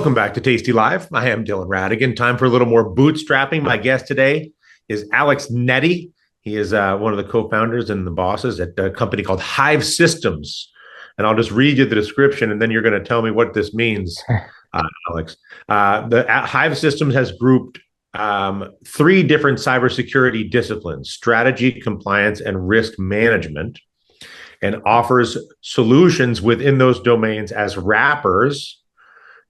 Welcome back to Tasty Live. I am Dylan Ratigan. Time for a little more bootstrapping. My guest today is Alex Netty. He is one of the co-founders and the bosses at a company called Hive Systems. And I'll just read you the description, and then you're going to tell me what this means, Alex. The Hive Systems has grouped three different cybersecurity disciplines: strategy, compliance, and risk management, and offers solutions within those domains as wrappers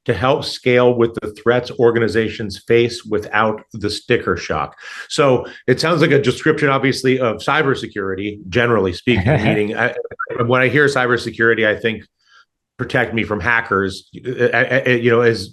to help scale with the threats organizations face without the sticker shock. So it sounds like a description, obviously, of cybersecurity, generally speaking, meaning when I hear cybersecurity, I think protect me from hackers, as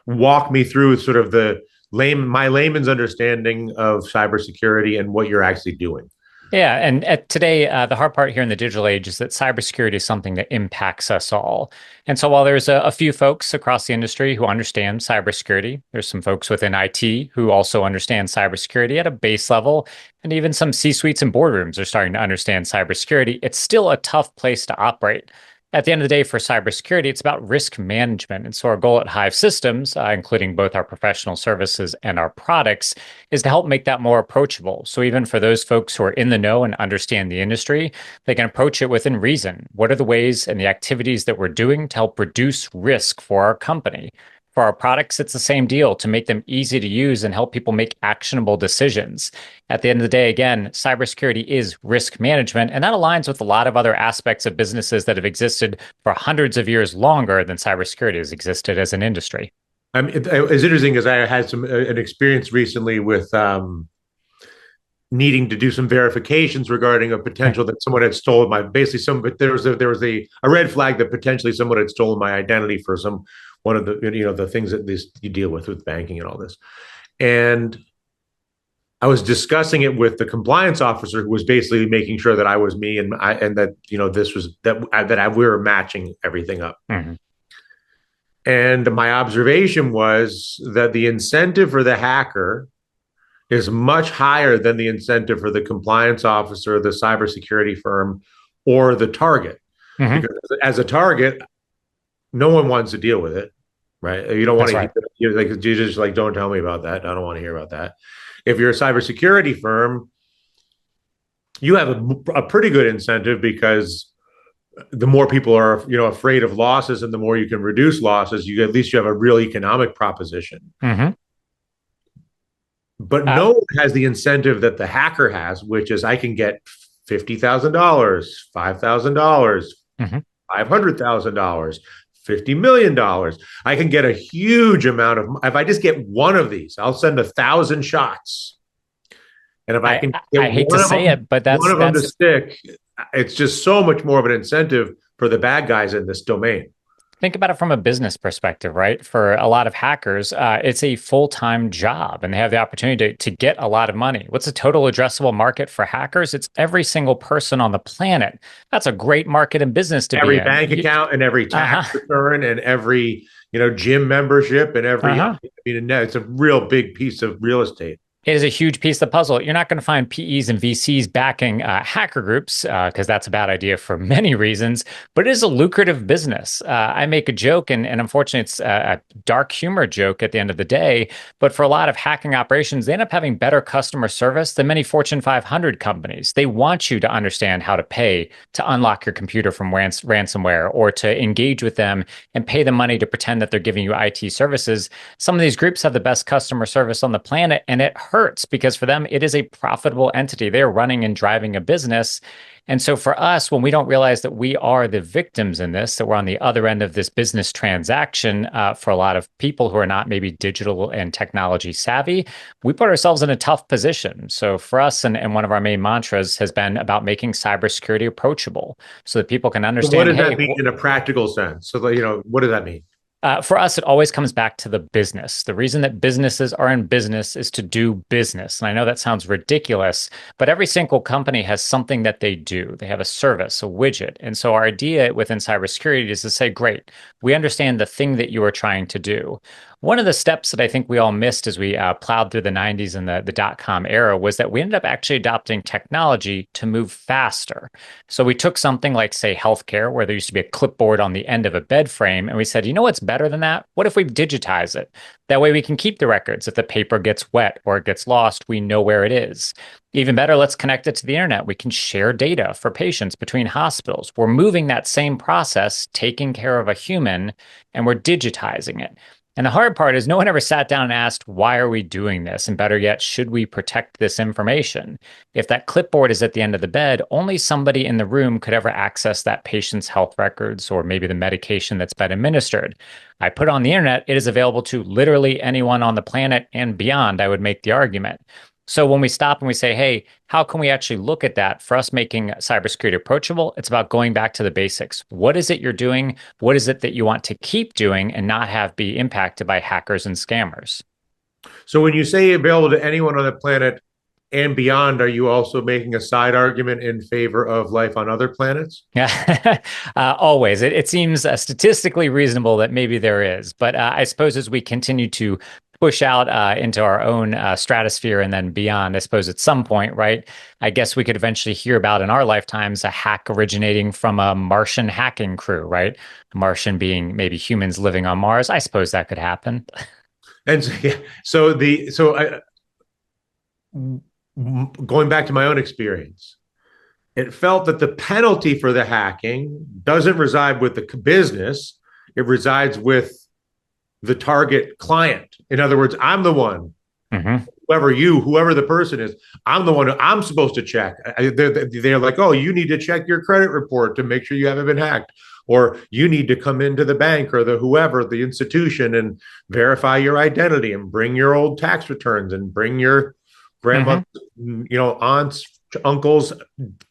walk me through sort of my layman's understanding of cybersecurity and what you're actually doing. Yeah, and today, the hard part here in the digital age is that cybersecurity is something that impacts us all. And so while there's a few folks across the industry who understand cybersecurity, there's some folks within IT who also understand cybersecurity at a base level, and even some C-suites and boardrooms are starting to understand cybersecurity. It's still a tough place to operate. At the end of the day, for cybersecurity, it's about risk management. And so our goal at Hive Systems, including both our professional services and our products, is to help make that more approachable. So even for those folks who are in the know and understand the industry, they can approach it within reason. What are the ways and the activities that we're doing to help reduce risk for our company? For our products, it's the same deal, to make them easy to use and help people make actionable decisions. At the end of the day, again, cybersecurity is risk management, and that aligns with a lot of other aspects of businesses that have existed for hundreds of years longer than cybersecurity has existed as an industry. It's interesting because I had an experience recently with needing to do some verifications regarding a potential that someone had stolen but there was a red flag that potentially someone had stolen my identity for one of the things that you deal with banking and all this. And I was discussing it with the compliance officer, who was basically making sure that I was me, and that we were matching everything up. Mm-hmm. And my observation was that the incentive for the hacker is much higher than the incentive for the compliance officer, the cybersecurity firm, or the target. Mm-hmm. Because as a target, no one wants to deal with it, right? You don't want to, you just like, don't tell me about that. I don't want to hear about that. If you're a cybersecurity firm, you have a pretty good incentive, because the more people are, afraid of losses, and the more you can reduce losses, at least you have a real economic proposition. Mm-hmm. But no one has the incentive that the hacker has, which is I can get $50,000, $5,000, mm-hmm. $500,000. $50 million. I can get a huge amount if I just get one of these, I'll send 1,000 shots. And if I can get I hate to say it, but that's one of them to stick, it's just so much more of an incentive for the bad guys in this domain. Think about it from a business perspective, right? For a lot of hackers, it's a full-time job, and they have the opportunity to get a lot of money. What's the total addressable market for hackers? It's every single person on the planet. That's a great market and business to every be in. Bank account and every tax return and every gym membership and every. It's a real big piece of real estate. It is a huge piece of the puzzle. You're not going to find PEs and VCs backing hacker groups, because that's a bad idea for many reasons, but it is a lucrative business. I make a joke, and unfortunately, it's a dark humor joke at the end of the day, but for a lot of hacking operations, they end up having better customer service than many Fortune 500 companies. They want you to understand how to pay to unlock your computer from ransomware, or to engage with them and pay them money to pretend that they're giving you IT services. Some of these groups have the best customer service on the planet, and it hurts, because for them, it is a profitable entity. They're running and driving a business. And so for us, when we don't realize that we are the victims in this, that we're on the other end of this business transaction, for a lot of people who are not maybe digital and technology savvy, we put ourselves in a tough position. So for us, and one of our main mantras has been about making cybersecurity approachable, so that people can understand. What does that mean in a practical sense? So, what does that mean? For us, it always comes back to the business. The reason that businesses are in business is to do business. And I know that sounds ridiculous, but every single company has something that they do. They have a service, a widget. And so our idea within cybersecurity is to say, great, we understand the thing that you are trying to do. One of the steps that I think we all missed as we plowed through the 90s and the dot-com era was that we ended up actually adopting technology to move faster. So we took something like, say, healthcare, where there used to be a clipboard on the end of a bed frame, and we said, you know what's better than that? What if we digitize it? That way we can keep the records. If the paper gets wet or it gets lost, we know where it is. Even better, let's connect it to the internet. We can share data for patients between hospitals. We're moving that same process, taking care of a human, and we're digitizing it. And the hard part is no one ever sat down and asked, why are we doing this? And better yet, should we protect this information? If that clipboard is at the end of the bed, only somebody in the room could ever access that patient's health records or maybe the medication that's been administered. I put it on the internet, it is available to literally anyone on the planet and beyond, I would make the argument. So when we stop and we say, hey, how can we actually look at that for us making cybersecurity approachable? It's about going back to the basics. What is it you're doing? What is it that you want to keep doing and not have be impacted by hackers and scammers? So when you say available to anyone on the planet and beyond, are you also making a side argument in favor of life on other planets? Yeah, always. It seems statistically reasonable that maybe there is. But I suppose as we continue to push out into our own stratosphere and then beyond, I suppose at some point, right? I guess we could eventually hear about in our lifetimes a hack originating from a Martian hacking crew, right? Martian being maybe humans living on Mars. I suppose that could happen. And so, yeah, going back to my own experience, it felt that the penalty for the hacking doesn't reside with the business, it resides with the target client. In other words, I'm the one, whoever the person is, I'm the one who I'm supposed to check. They're like, oh, you need to check your credit report to make sure you haven't been hacked. Or you need to come into the bank or the institution and verify your identity and bring your old tax returns and bring your grandma, aunt's, uncle's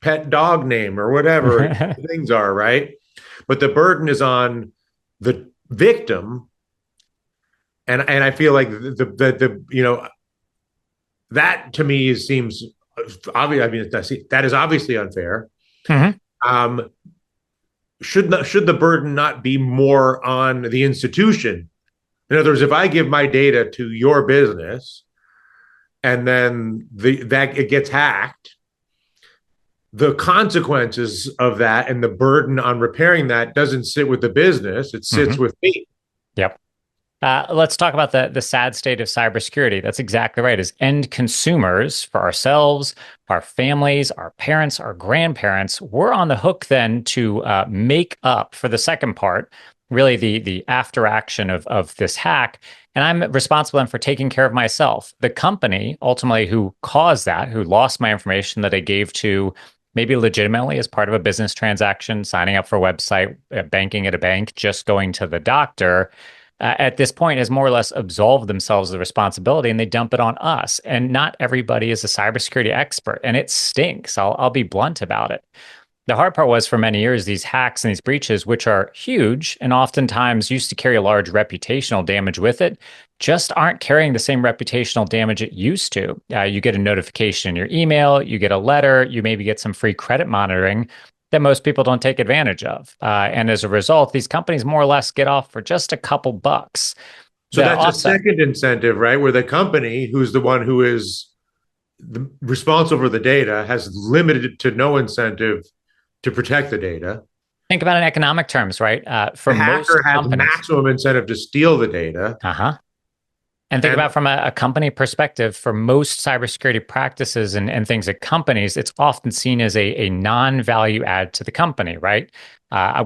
pet dog name or whatever things are, right? But the burden is on the victim. And I feel like that to me seems obvious. I mean, that is obviously unfair. Should the burden not be more on the institution? In other words, if I give my data to your business and then that it gets hacked, the consequences of that and the burden on repairing that doesn't sit with the business; it sits with me. Yep. Let's talk about the sad state of cybersecurity. That's exactly right. As end consumers for ourselves, our families, our parents, our grandparents, we're on the hook then to make up for the second part, really the after action of this hack. And I'm responsible then for taking care of myself. The company ultimately who caused that, who lost my information that I gave to maybe legitimately as part of a business transaction, signing up for a website, banking at a bank, just going to the doctor, at this point has more or less absolved themselves of the responsibility and they dump it on us. And not everybody is a cybersecurity expert, and it stinks. I'll be blunt about it. The hard part was for many years, these hacks and these breaches, which are huge and oftentimes used to carry a large reputational damage with it, just aren't carrying the same reputational damage it used to. You get a notification in your email, you get a letter, you maybe get some free credit monitoring that most people don't take advantage of. And as a result, these companies more or less get off for just a couple bucks. So that's a second incentive, right? Where the company, who's the one who is responsible for the data, has limited to no incentive to protect the data. Think about it in economic terms, right? For the hacker has maximum incentive to steal the data. And think about from a company perspective, for most cybersecurity practices and things at companies, it's often seen as a non-value add to the company, right?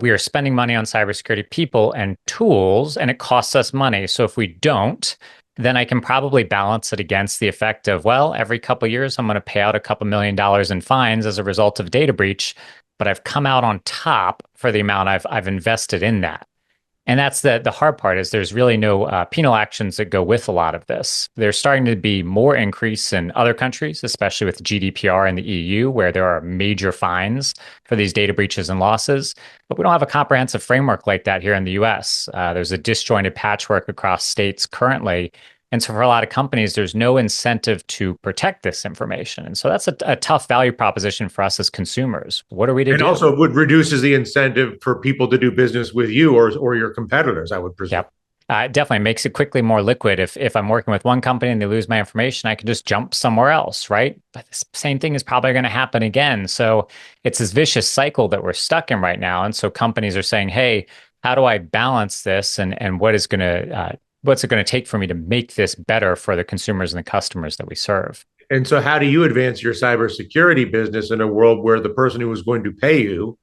We are spending money on cybersecurity people and tools, and it costs us money. So if we don't, then I can probably balance it against the effect of, well, every couple of years, I'm going to pay out a couple $1 million in fines as a result of data breach, but I've come out on top for the amount I've invested in that. And that's the hard part is there's really no penal actions that go with a lot of this. There's starting to be more increase in other countries, especially with GDPR in the EU, where there are major fines for these data breaches and losses. But we don't have a comprehensive framework like that here in the US. There's a disjointed patchwork across states currently. And so for a lot of companies, there's no incentive to protect this information. And so that's a tough value proposition for us as consumers. What are we to do? And also it reduces the incentive for people to do business with you or your competitors, I would presume. Yep. It definitely makes it quickly more liquid. If I'm working with one company and they lose my information, I can just jump somewhere else, right? But the same thing is probably going to happen again. So it's this vicious cycle that we're stuck in right now. And so companies are saying, "Hey, how do I balance this? And what's it going to take for me to make this better for the consumers and the customers that we serve?" And so, how do you advance your cybersecurity business in a world where the person who is going to pay you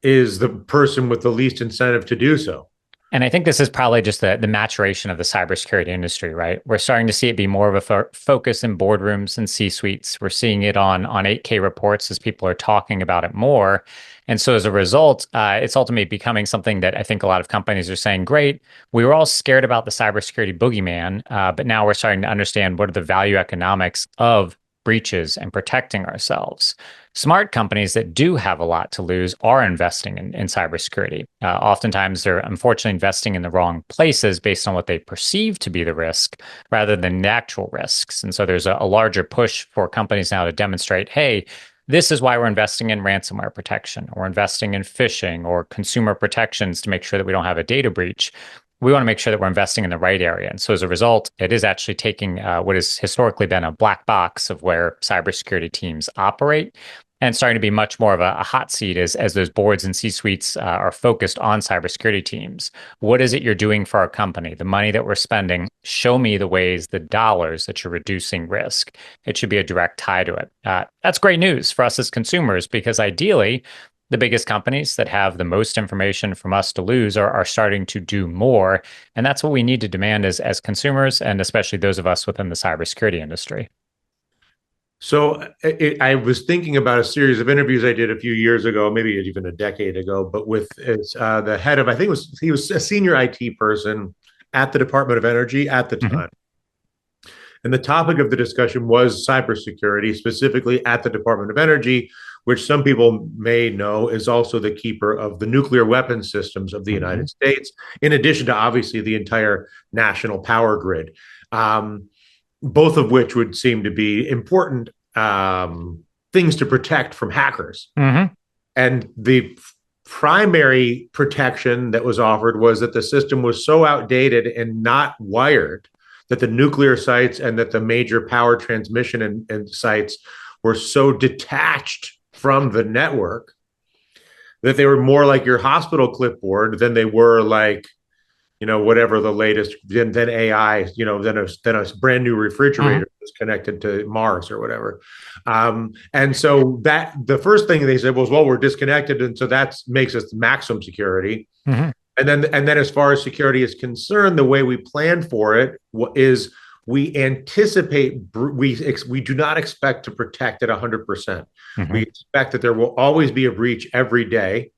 is the person with the least incentive to do so? And I think this is probably just the maturation of the cybersecurity industry, right? We're starting to see it be more of a focus in boardrooms and C-suites. We're seeing it on 8K reports as people are talking about it more. And so as a result, it's ultimately becoming something that I think a lot of companies are saying, great, we were all scared about the cybersecurity boogeyman, but now we're starting to understand what are the value economics of breaches and protecting ourselves. Smart companies that do have a lot to lose are investing in cybersecurity. Oftentimes, they're unfortunately investing in the wrong places based on what they perceive to be the risk rather than the actual risks. And so there's a larger push for companies now to demonstrate, hey, this is why we're investing in ransomware protection, or investing in phishing or consumer protections to make sure that we don't have a data breach. We want to make sure that we're investing in the right area. And so as a result, it is actually taking what has historically been a black box of where cybersecurity teams operate and starting to be much more of a hot seat as those boards and C-suites are focused on cybersecurity teams. What is it you're doing for our company? The money that we're spending, show me the ways, the dollars that you're reducing risk. It should be a direct tie to it. That's great news for us as consumers because ideally, the biggest companies that have the most information from us to lose are starting to do more. And that's what we need to demand as consumers, and especially those of us within the cybersecurity industry. So I was thinking about a series of interviews I did a few years ago, maybe even a decade ago, but with the head of, I think he was a senior IT person at the Department of Energy at the Mhm. time. And the topic of the discussion was cybersecurity, specifically at the Department of Energy, which some people may know is also the keeper of the nuclear weapons systems of the Mhm. United States, in addition to obviously the entire national power grid, both of which would seem to be important things to protect from hackers. Mhm. And the primary protection that was offered was that the system was so outdated and not wired that the nuclear sites and that the major power transmission and sites were so detached from the network that they were more like your hospital clipboard than they were like, whatever the latest than AI, than a brand new Mhm. refrigerator that's connected to Mars or whatever. And so that the first thing they said was, well, we're disconnected, and so that makes us maximum security. Mhm. And then as far as security is concerned, the way we plan for it is we anticipate we do not expect to protect it 100%. We Mhm. expect that there will always be a breach every day,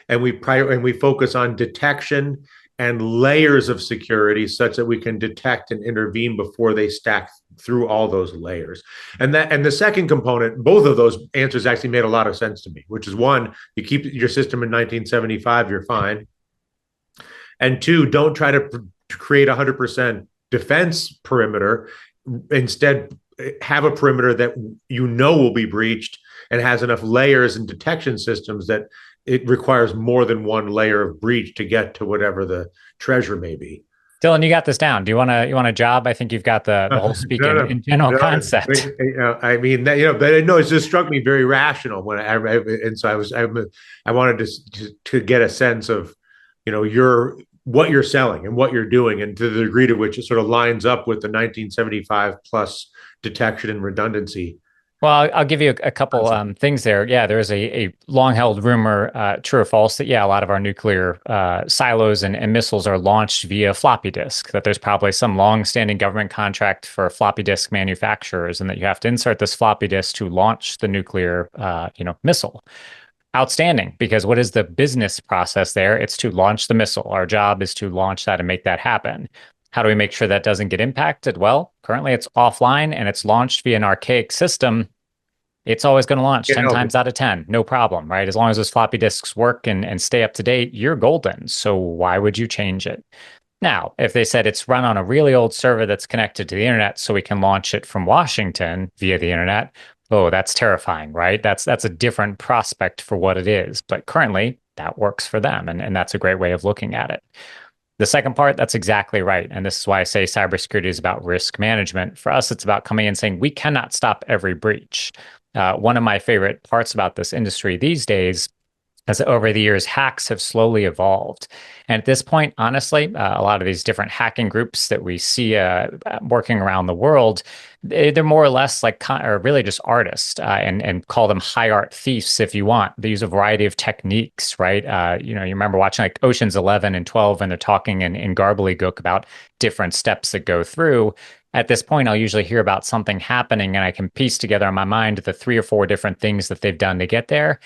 and we focus on detection and layers of security such that we can detect and intervene before they stack through all those layers. And the second component, both of those answers actually made a lot of sense to me, which is one, you keep your system in 1975, you're fine. And two, don't try to create 100% defense perimeter. Instead, have a perimeter that will be breached and has enough layers and detection systems that it requires more than one layer of breach to get to whatever the treasure may be. Dylan, you got this down. Do you want a job? I think you've got the whole speak No, in no, general no. concept. I mean, but no, it just struck me very rational and so I wanted to get a sense of, your what you're selling and what you're doing, and to the degree to which it sort of lines up with the 1975 plus detection and redundancy. Well, I'll give you a couple things there. Yeah, there's a long-held rumor, true or false, that yeah, a lot of our nuclear silos and missiles are launched via floppy disk. That there's probably some long-standing government contract for floppy disk manufacturers, and that you have to insert this floppy disk to launch the nuclear, missile. Outstanding, because what is the business process there? It's to launch the missile. Our job is to launch that and make that happen. How do we make sure that doesn't get impacted? Well, currently it's offline and it's launched via an archaic system. It's always going to launch You 10 know, times out of 10, no problem, right? As long as those floppy disks work and stay up to date, you're golden. So why would you change it? Now, if they said it's run on a really old server that's connected to the internet so we can launch it from Washington via the internet, oh, that's terrifying, right? That's a different prospect for what it is. But currently, that works for them. And that's a great way of looking at it. The second part, that's exactly right. And this is why I say cybersecurity is about risk management. For us, it's about coming in and saying we cannot stop every breach. One of my favorite parts about this industry these days as over the years, hacks have slowly evolved. And at this point, honestly, a lot of these different hacking groups that we see working around the world, they're more or less like, or really just artists, and call them high art thieves if you want. They use a variety of techniques, right? You remember watching like Ocean's 11 and 12, and they're talking in Gobbledygook about different steps that go through. At this point, I'll usually hear about something happening, and I can piece together in my mind the three or four different things that they've done to get there.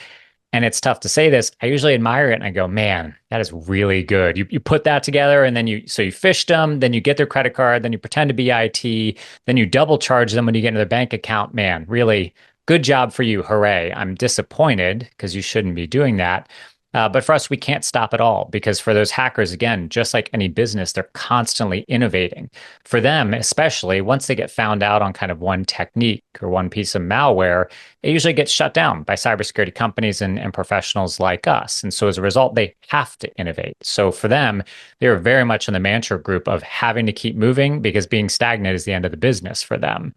And it's tough to say this. I usually admire it and I go, man, that is really good. You put that together and then you fished them, then you get their credit card, then you pretend to be IT, then you double charge them when you get into their bank account. Man, really good job for you. Hooray. I'm disappointed because you shouldn't be doing that. But for us, we can't stop at all because for those hackers, again, just like any business, they're constantly innovating. For them, especially once they get found out on kind of one technique or one piece of malware, it usually gets shut down by cybersecurity companies and professionals like us. And so as a result, they have to innovate. So for them, they're very much in the mantra group of having to keep moving because being stagnant is the end of the business for them.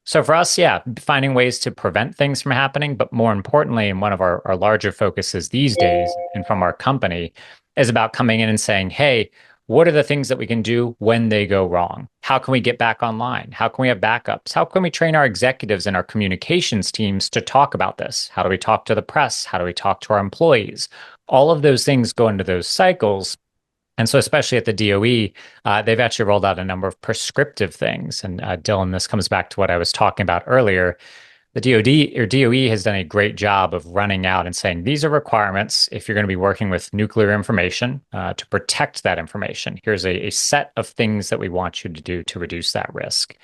So for us, yeah, finding ways to prevent things from happening, but more importantly, and one of our larger focuses these days and from our company is about coming in and saying, hey, what are the things that we can do when they go wrong? How can we get back online? How can we have backups? How can we train our executives and our communications teams to talk about this? How do we talk to the press? How do we talk to our employees? All of those things go into those cycles. And so, especially at the DOE, they've actually rolled out a number of prescriptive things. And Dylan, this comes back to what I was talking about earlier. The DOE has done a great job of running out and saying these are requirements if you're going to be working with nuclear information to protect that information. Here's a set of things that we want you to do to reduce that risk.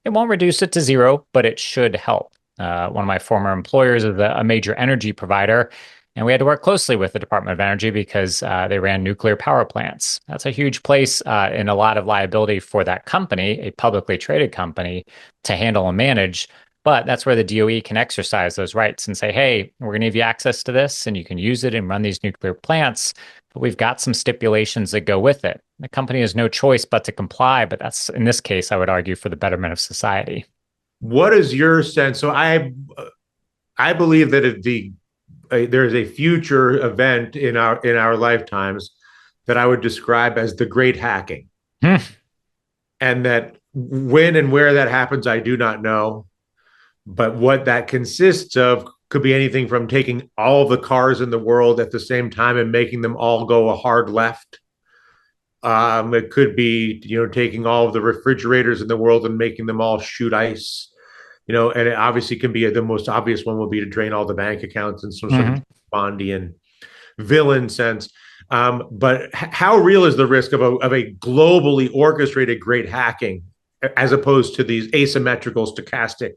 It won't reduce it to zero, but it should help. One of my former employers is a major energy provider. And we had to work closely with the Department of Energy because they ran nuclear power plants. That's a huge place and a lot of liability for that company, a publicly traded company, to handle and manage. But that's where the DOE can exercise those rights and say, hey, we're going to give you access to this and you can use it and run these nuclear plants. But we've got some stipulations that go with it. The company has no choice but to comply. But that's, in this case, I would argue, for the betterment of society. What is your sense? So I believe that there is a future event in our lifetimes that I would describe as the great hacking. And that when and where that happens, I do not know. But what that consists of could be anything from taking all the cars in the world at the same time and making them all go a hard left. It could be, taking all of the refrigerators in the world and making them all shoot ice. And it obviously can be the most obvious one will be to drain all the bank accounts in some sort of Bondian villain sense. But how real is the risk of a globally orchestrated great hacking as opposed to these asymmetrical, stochastic,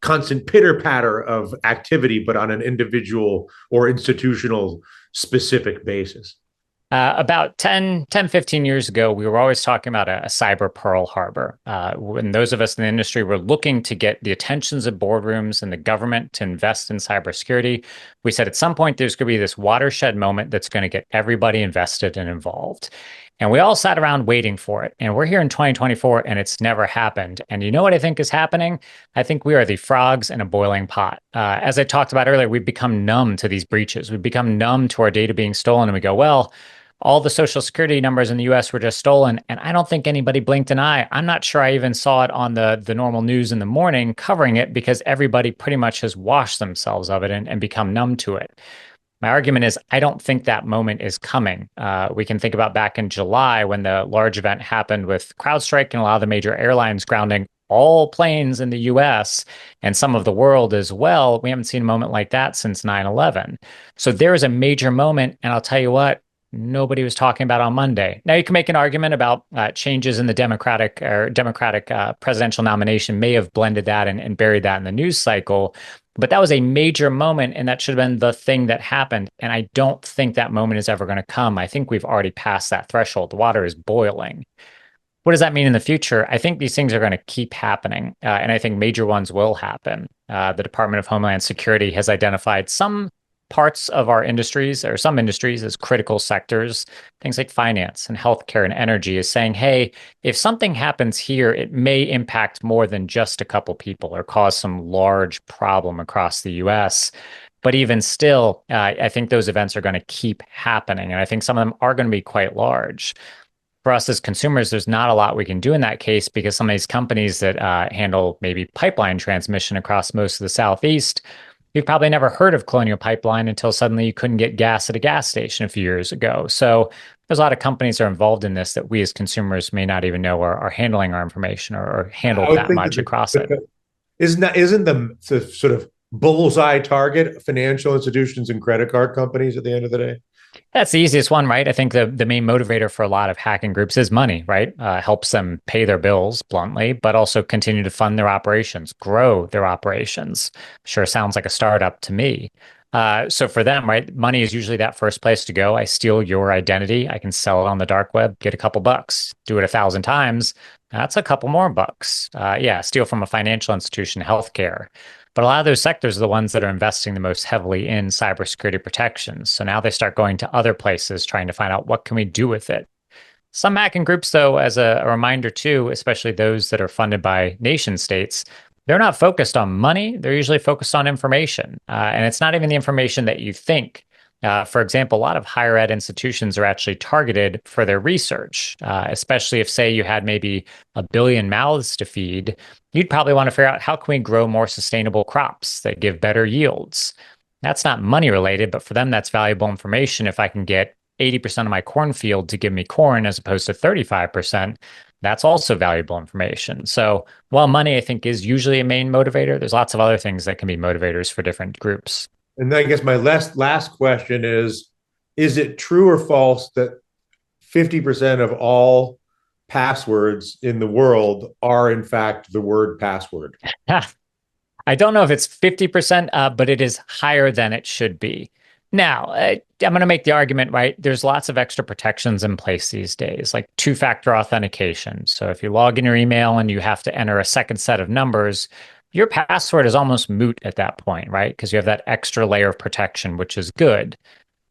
constant pitter patter of activity, but on an individual or institutional specific basis? About 15 years ago, we were always talking about a cyber Pearl Harbor. When those of us in the industry were looking to get the attentions of boardrooms and the government to invest in cybersecurity, we said at some point there's going to be this watershed moment that's going to get everybody invested and involved. And we all sat around waiting for it. And we're here in 2024 and it's never happened. And you know what I think is happening? I think we are the frogs in a boiling pot. As I talked about earlier, we've become numb to these breaches. We've become numb to our data being stolen. And we go, well, all the social security numbers in the US were just stolen. And I don't think anybody blinked an eye. I'm not sure I even saw it on the normal news in the morning covering it because everybody pretty much has washed themselves of it and become numb to it. My argument is I don't think that moment is coming. We can think about back in July when the large event happened with CrowdStrike and a lot of the major airlines grounding all planes in the US and some of the world as well. We haven't seen a moment like that since 9/11. So there is a major moment. And I'll tell you what, nobody was talking about on Monday. Now you can make an argument about changes in the Democratic presidential nomination may have blended that and buried that in the news cycle. But that was a major moment, and that should have been the thing that happened. And I don't think that moment is ever going to come. I think we've already passed that threshold. The water is boiling. What does that mean in the future? I think these things are going to keep happening, and I think major ones will happen. The Department of Homeland Security has identified some parts of our industries or some industries as critical sectors, things like finance and healthcare and energy, is saying, hey, if something happens here, it may impact more than just a couple people or cause some large problem across the US. But even still, I think those events are going to keep happening. And I think some of them are going to be quite large. For us as consumers, there's not a lot we can do in that case because some of these companies that handle maybe pipeline transmission across most of the Southeast, you've probably never heard of Colonial Pipeline until suddenly you couldn't get gas at a gas station a few years ago. So there's a lot of companies that are involved in this that we as consumers may not even know are handling our information or I handled would that think much that across it. isn't the sort of bullseye target financial institutions and credit card companies at the end of the day? That's the easiest one, right? I think the main motivator for a lot of hacking groups is money, right? Helps them pay their bills bluntly, but also continue to fund their operations, grow their operations. Sure sounds like a startup to me. So for them, right, money is usually that first place to go. I steal your identity. I can sell it on the dark web, get a couple bucks, do it 1,000 times. That's a couple more bucks. Yeah, steal from a financial institution, healthcare. But a lot of those sectors are the ones that are investing the most heavily in cybersecurity protections. So now they start going to other places trying to find out what can we do with it. Some hacking groups, though, as a reminder too, especially those that are funded by nation states, they're not focused on money. They're usually focused on information. And it's not even the information that you think. For example, a lot of higher ed institutions are actually targeted for their research, especially if, say, you had maybe 1 billion mouths to feed. You'd probably want to figure out how can we grow more sustainable crops that give better yields. That's not money related, but for them, that's valuable information. If I can get 80% of my cornfield to give me corn as opposed to 35%, that's also valuable information. So while money, I think, is usually a main motivator, there's lots of other things that can be motivators for different groups. And I guess my last question is it true or false that 50% of all passwords in the world are in fact the word password? I don't know if it's 50%, but it is higher than it should be. Now, I'm going to make the argument, right? There's lots of extra protections in place these days, like two-factor authentication. So if you log in your email and you have to enter a second set of numbers, your password is almost moot at that point, right? Because you have that extra layer of protection, which is good.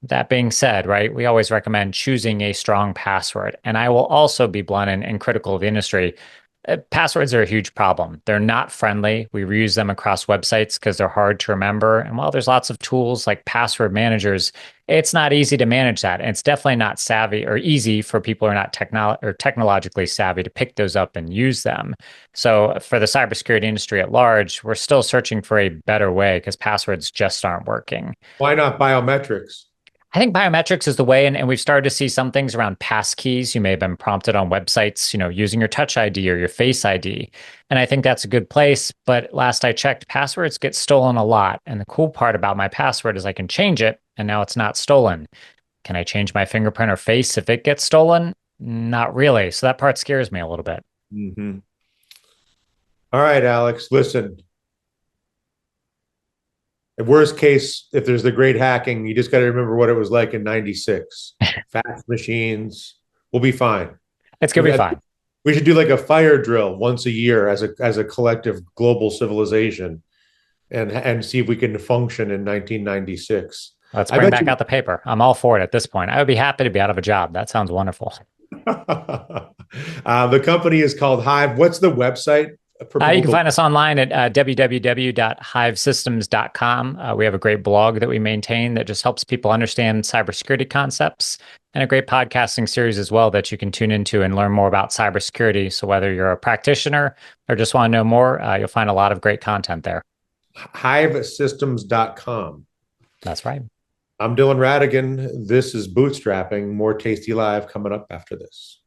That being said, right, we always recommend choosing a strong password. And I will also be blunt and critical of the industry. Passwords are a huge problem. They're not friendly. We reuse them across websites because they're hard to remember. And while there's lots of tools like password managers, it's not easy to manage that. And it's definitely not savvy or easy for people who are not technologically savvy to pick those up and use them. So for the cybersecurity industry at large, we're still searching for a better way because passwords just aren't working. Why not biometrics? I think biometrics is the way, and we've started to see some things around passkeys. You may have been prompted on websites, using your Touch ID or your Face ID. And I think that's a good place. But last I checked, passwords get stolen a lot. And the cool part about my password is I can change it, and now it's not stolen. Can I change my fingerprint or face if it gets stolen? Not really. So that part scares me a little bit. Mm-hmm. All right, Alex, listen. At worst case, if there's the great hacking, you just got to remember what it was like in 96. Fax machines. We'll be fine. It's going to be fine. We should do like a fire drill once a year as a collective global civilization and see if we can function in 1996. Let's bring back out the paper. I'm all for it at this point. I would be happy to be out of a job. That sounds wonderful. The company is called Hive. What's the website? You can find us online at www.hivesystems.com. We have a great blog that we maintain that just helps people understand cybersecurity concepts, and a great podcasting series as well that you can tune into and learn more about cybersecurity. So whether you're a practitioner or just want to know more, you'll find a lot of great content there. Hivesystems.com. That's right. I'm Dylan Ratigan. This is Bootstrapping. More Tasty Live coming up after this.